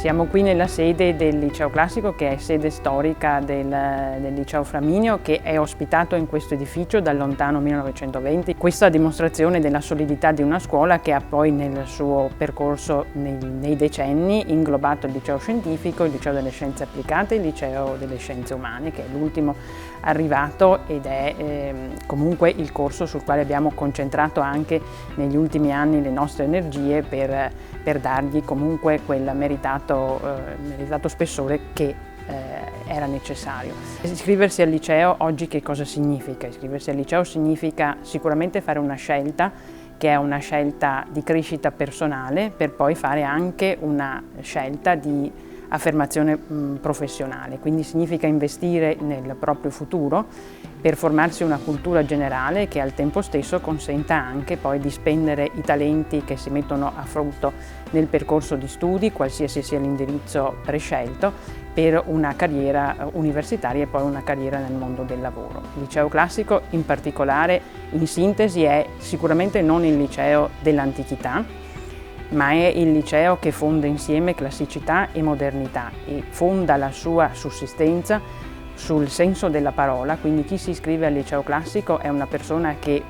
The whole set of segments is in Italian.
Siamo qui nella sede del Liceo Classico, che è sede storica del Liceo Flaminio, che è ospitato in questo edificio dal lontano 1920. Questa dimostrazione della solidità di una scuola che ha poi nel suo percorso nei decenni inglobato il Liceo Scientifico, il Liceo delle Scienze Applicate e il Liceo delle Scienze Umane, che è l'ultimo arrivato ed è comunque il corso sul quale abbiamo concentrato anche negli ultimi anni le nostre energie per dargli comunque quel meritato spessore che era necessario. Iscriversi al liceo oggi che cosa significa? Iscriversi al liceo significa sicuramente fare una scelta che è una scelta di crescita personale, per poi fare anche una scelta di affermazione professionale, quindi significa investire nel proprio futuro per formarsi una cultura generale che al tempo stesso consenta anche poi di spendere i talenti che si mettono a frutto nel percorso di studi, qualsiasi sia l'indirizzo prescelto, per una carriera universitaria e poi una carriera nel mondo del lavoro. Il liceo classico in particolare, in sintesi, è sicuramente non il liceo dell'antichità, ma è il liceo che fonda insieme classicità e modernità e fonda la sua sussistenza sul senso della parola, quindi chi si iscrive al liceo classico è una persona che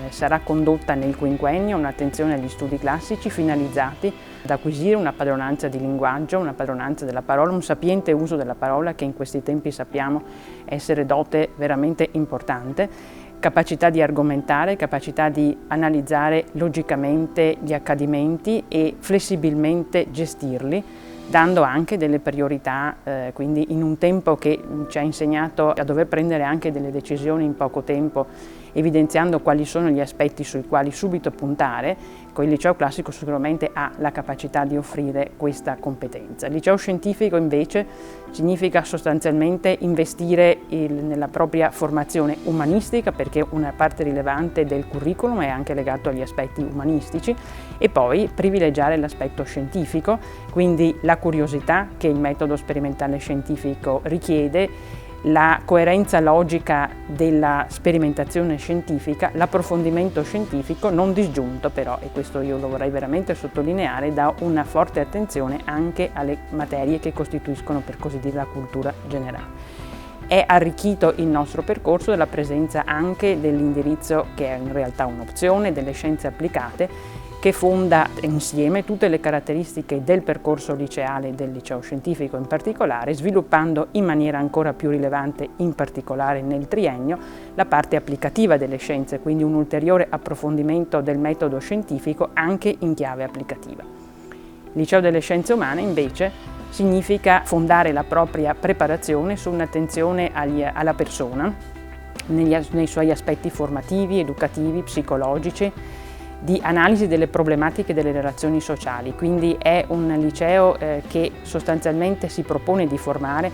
sarà condotta nel quinquennio, un'attenzione agli studi classici finalizzati ad acquisire una padronanza di linguaggio, una padronanza della parola, un sapiente uso della parola che in questi tempi sappiamo essere dote veramente importante, capacità di argomentare, capacità di analizzare logicamente gli accadimenti e flessibilmente gestirli, dando anche delle priorità, quindi in un tempo che ci ha insegnato a dover prendere anche delle decisioni in poco tempo, evidenziando quali sono gli aspetti sui quali subito puntare. Il liceo classico sicuramente ha la capacità di offrire questa competenza. Il liceo scientifico invece significa sostanzialmente investire nella propria formazione umanistica, perché una parte rilevante del curriculum è anche legato agli aspetti umanistici, e poi privilegiare l'aspetto scientifico, quindi la curiosità che il metodo sperimentale scientifico richiede, la coerenza logica della sperimentazione scientifica, l'approfondimento scientifico non disgiunto però, e questo io lo vorrei veramente sottolineare, da una forte attenzione anche alle materie che costituiscono, per così dire, la cultura generale. È arricchito il nostro percorso della presenza anche dell'indirizzo, che è in realtà un'opzione, delle scienze applicate, che fonda insieme tutte le caratteristiche del percorso liceale del liceo scientifico in particolare, sviluppando in maniera ancora più rilevante, in particolare nel triennio, la parte applicativa delle scienze, quindi un ulteriore approfondimento del metodo scientifico anche in chiave applicativa. Il liceo delle scienze umane invece significa fondare la propria preparazione su un'attenzione alla persona, nei suoi aspetti formativi, educativi, psicologici, di analisi delle problematiche delle relazioni sociali, quindi è un liceo che sostanzialmente si propone di formare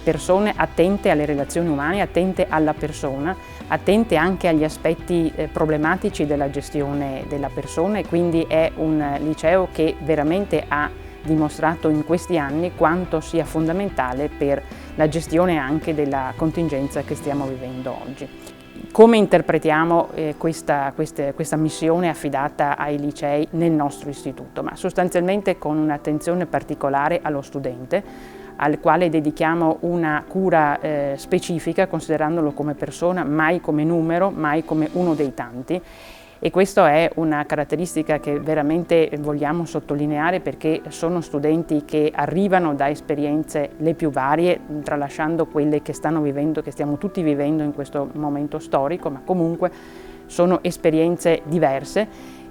persone attente alle relazioni umane, attente alla persona, attente anche agli aspetti problematici della gestione della persona, e quindi è un liceo che veramente ha dimostrato in questi anni quanto sia fondamentale per la gestione anche della contingenza che stiamo vivendo oggi. Come interpretiamo questa missione affidata ai licei nel nostro istituto? Ma sostanzialmente con un'attenzione particolare allo studente, al quale dedichiamo una cura specifica, considerandolo come persona, mai come numero, mai come uno dei tanti. E questa è una caratteristica che veramente vogliamo sottolineare, perché sono studenti che arrivano da esperienze le più varie, tralasciando quelle che stanno vivendo, che stiamo tutti vivendo in questo momento storico, ma comunque sono esperienze diverse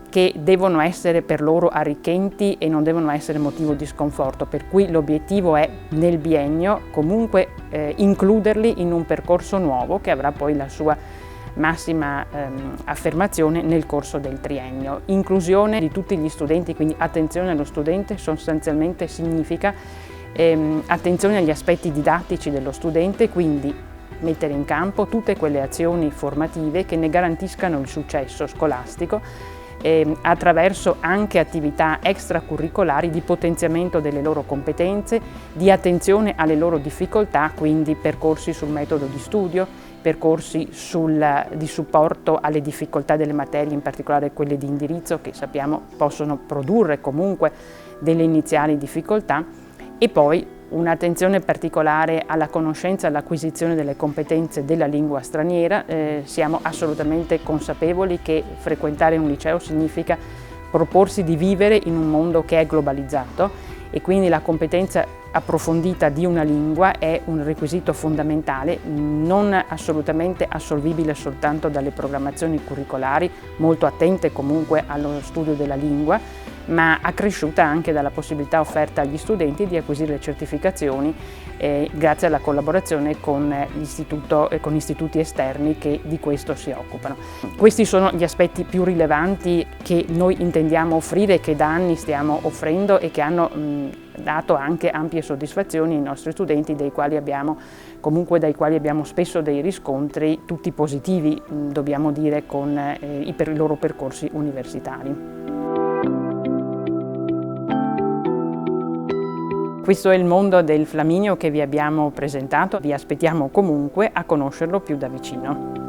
che devono essere per loro arricchenti e non devono essere motivo di sconforto, per cui l'obiettivo è nel biennio comunque includerli in un percorso nuovo che avrà poi la sua massima affermazione nel corso del triennio. Inclusione di tutti gli studenti, quindi attenzione allo studente sostanzialmente significa attenzione agli aspetti didattici dello studente, quindi mettere in campo tutte quelle azioni formative che ne garantiscano il successo scolastico attraverso anche attività extracurricolari di potenziamento delle loro competenze, di attenzione alle loro difficoltà, quindi percorsi sul metodo di studio, percorsi di supporto alle difficoltà delle materie, in particolare quelle di indirizzo, che sappiamo possono produrre comunque delle iniziali difficoltà, E poi un'attenzione particolare alla conoscenza e all'acquisizione delle competenze della lingua straniera. Siamo assolutamente consapevoli che frequentare un liceo significa proporsi di vivere in un mondo che è globalizzato e quindi la competenza approfondita di una lingua è un requisito fondamentale, non assolutamente assolvibile soltanto dalle programmazioni curricolari, molto attente comunque allo studio della lingua, ma accresciuta anche dalla possibilità offerta agli studenti di acquisire le certificazioni grazie alla collaborazione con istituti esterni che di questo si occupano. Questi sono gli aspetti più rilevanti che noi intendiamo offrire e che da anni stiamo offrendo e che hanno dato anche ampie soddisfazioni ai nostri studenti, dai quali abbiamo spesso dei riscontri tutti positivi, dobbiamo dire, con i loro percorsi universitari. Questo è il mondo del Flaminio che vi abbiamo presentato, vi aspettiamo comunque a conoscerlo più da vicino.